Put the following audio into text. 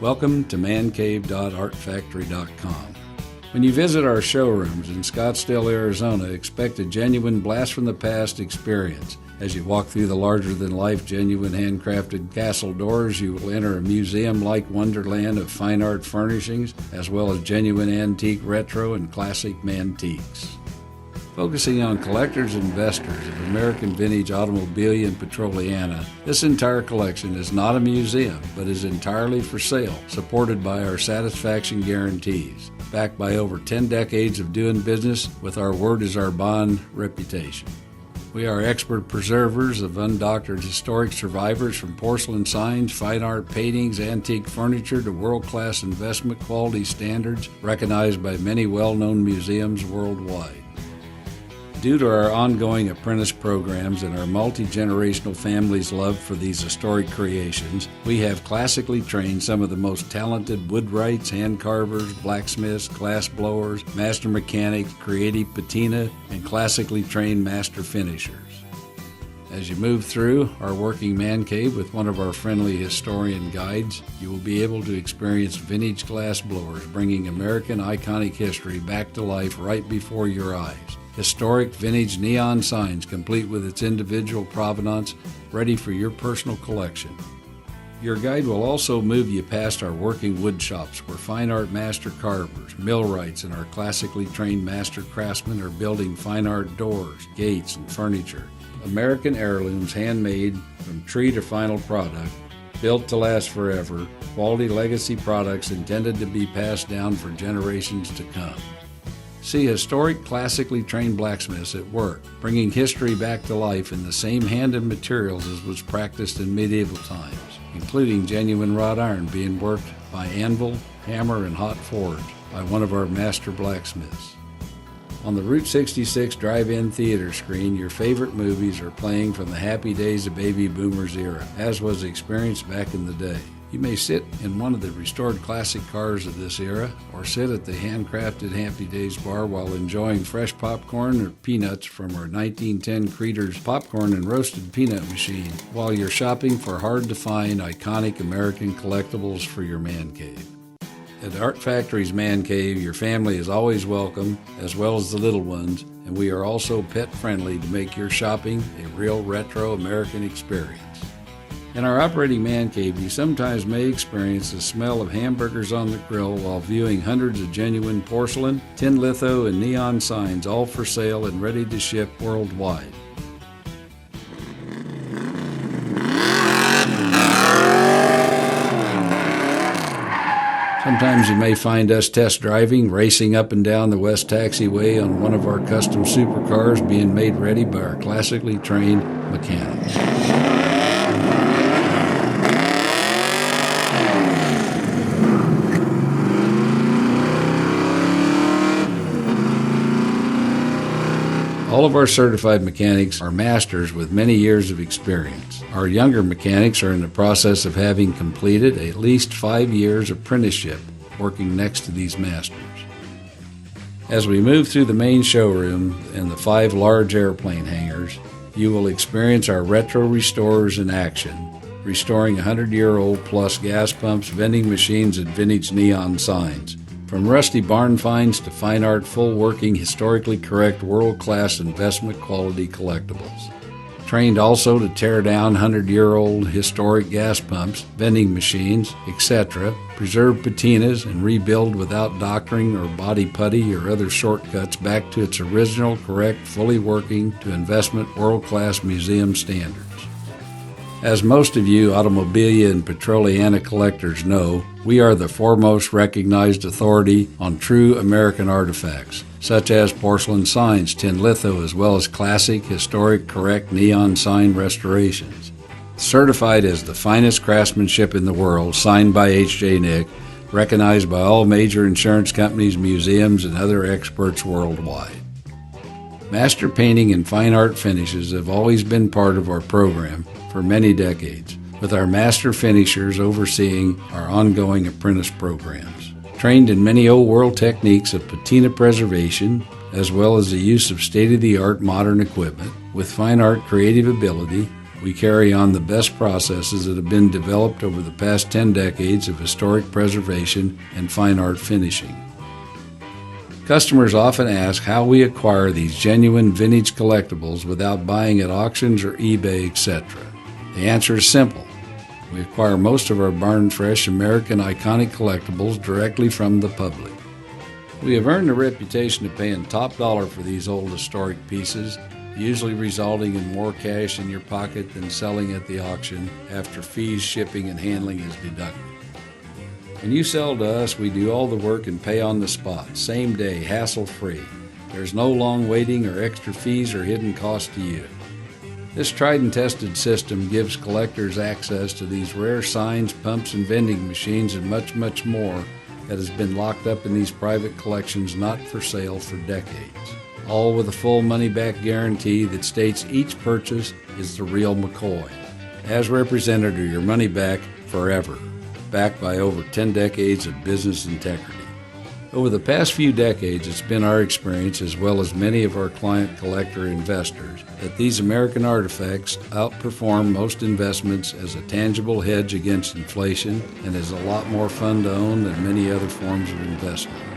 Welcome to mancave.artfactory.com. When you visit our showrooms in Scottsdale, Arizona, expect a genuine blast-from-the-past experience. As you walk through the larger-than-life, genuine handcrafted castle doors, you will enter a museum-like wonderland of fine art furnishings, as well as genuine antique, retro, and classic mantiques. Focusing on collectors and investors of American vintage automobilia and Petroliana, this entire collection is not a museum, but is entirely for sale, supported by our satisfaction guarantees, backed by over 10 decades of doing business with our word is our bond reputation. We are expert preservers of undoctored historic survivors, from porcelain signs, fine art paintings, antique furniture to world-class investment quality standards recognized by many well-known museums worldwide. Due to our ongoing apprentice programs and our multi-generational family's love for these historic creations, we have classically trained some of the most talented woodwrights, hand carvers, blacksmiths, glass blowers, master mechanics, creative patina, and classically trained master finishers. As you move through our working man cave with one of our friendly historian guides, you will be able to experience vintage glass blowers bringing American iconic history back to life right before your eyes. Historic vintage neon signs complete with its individual provenance, ready for your personal collection. Your guide will also move you past our working wood shops, where fine art master carvers, millwrights, and our classically trained master craftsmen are building fine art doors, gates, and furniture. American heirlooms handmade from tree to final product, built to last forever, quality legacy products intended to be passed down for generations to come. See historic, classically trained blacksmiths at work, bringing history back to life in the same hand and materials as was practiced in medieval times, including genuine wrought iron being worked by anvil, hammer, and hot forge by one of our master blacksmiths. On the Route 66 drive-in theater screen, your favorite movies are playing from the happy days of Baby Boomers era, as was experienced back in the day. You may sit in one of the restored classic cars of this era, or sit at the handcrafted Happy Days bar while enjoying fresh popcorn or peanuts from our 1910 Creeders popcorn and roasted peanut machine, while you're shopping for hard-to-find, iconic American collectibles for your man cave. At Art Factory's Man Cave, your family is always welcome, as well as the little ones, and we are also pet-friendly to make your shopping a real retro American experience. In our operating man cave, you sometimes may experience the smell of hamburgers on the grill while viewing hundreds of genuine porcelain, tin litho, and neon signs, all for sale and ready to ship worldwide. Sometimes you may find us test driving, racing up and down the West Taxiway on one of our custom supercars being made ready by our classically trained mechanics. All of our certified mechanics are masters with many years of experience. Our younger mechanics are in the process of having completed at least 5 years apprenticeship working next to these masters. As we move through the main showroom and the 5 large airplane hangars, you will experience our retro restorers in action, restoring 100-year-old plus gas pumps, vending machines, and vintage neon signs. From rusty barn finds to fine art, full working, historically correct, world-class investment quality collectibles. Trained also to tear down 100-year-old historic gas pumps, vending machines, etc., preserve patinas, and rebuild without doctoring or body putty or other shortcuts back to its original, correct, fully working to investment world-class museum standards. As most of you automobilia and Petroliana collectors know, we are the foremost recognized authority on true American artifacts, such as porcelain signs, tin litho, as well as classic, historic, correct neon sign restorations. Certified as the finest craftsmanship in the world, signed by H.J. Nick, recognized by all major insurance companies, museums, and other experts worldwide. Master painting and fine art finishes have always been part of our program for many decades, with our master finishers overseeing our ongoing apprentice programs. Trained in many old world techniques of patina preservation, as well as the use of state-of-the-art modern equipment, with fine art creative ability, we carry on the best processes that have been developed over the past 10 decades of historic preservation and fine art finishing. Customers often ask how we acquire these genuine vintage collectibles without buying at auctions or eBay, etc. The answer is simple. We acquire most of our barn fresh American iconic collectibles directly from the public. We have earned a reputation of paying top dollar for these old historic pieces, usually resulting in more cash in your pocket than selling at the auction after fees, shipping, and handling is deducted. When you sell to us, we do all the work and pay on the spot, same day, hassle-free. There's no long waiting or extra fees or hidden costs to you. This tried and tested system gives collectors access to these rare signs, pumps, and vending machines and much, much more that has been locked up in these private collections not for sale for decades. All with a full money-back guarantee that states each purchase is the real McCoy. As represented or your money back forever, backed by over 10 decades of business integrity. Over the past few decades, it's been our experience, as well as many of our client collector investors, that these American artifacts outperform most investments as a tangible hedge against inflation and is a lot more fun to own than many other forms of investment.